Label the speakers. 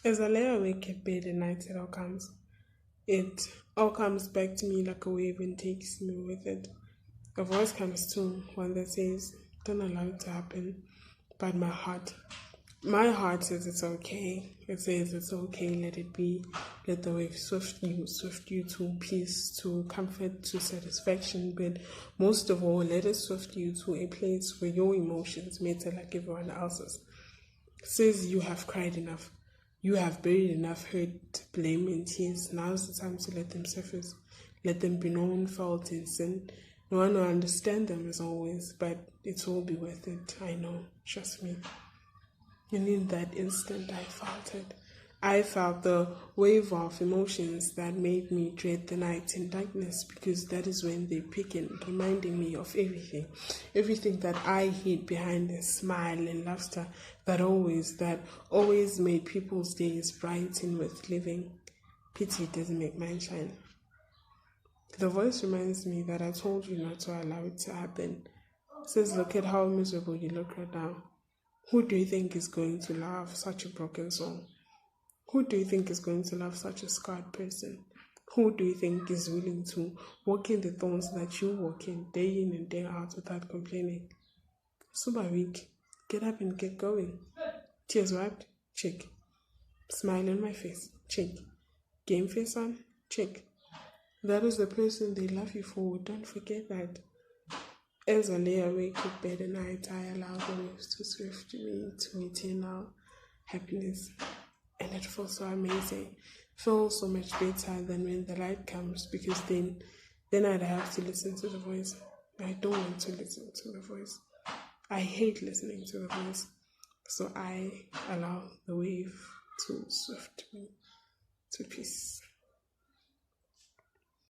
Speaker 1: As I lay awake at bed at night, it all comes back to me like a wave and takes me with it. A voice comes too, one that says, "Don't allow it to happen." But my heart says it's okay. It says it's okay, let it be. Let the wave swift you to peace, to comfort, to satisfaction. But most of all, let it swift you to a place where your emotions matter like everyone else's. It says you have cried enough. You have buried enough hurt, blame, and tears. Now's the time to let them surface. Let them be known, felt, and sin. No one will understand them as always, but it will be worth it. I know. Trust me. And in that instant, I felt it. I felt the wave of emotions that made me dread the night and darkness, because that is when they began, reminding me of everything that I hid behind a smile and laughter that always made people's days bright and worth living. Pity doesn't make mine shine. The voice reminds me that I told you not to allow it to happen. It says, look at how miserable you look right now. Who do you think is going to love such a broken soul? Who do you think is going to love such a scarred person? Who do you think is willing to walk in the thorns that you walk in day in and day out without complaining? Super weak. Get up and get going. Tears wiped? Check. Smile on my face? Check. Game face on? Check. That is the person they love you for. Don't forget that. As I lay awake in bed at night, I allow the waves to swift me to eternal happiness. And it feels so amazing. It feels so much better than when the light comes, because then I'd have to listen to the voice. I don't want to listen to the voice. I hate listening to the voice. So I allow the wave to swift me to peace.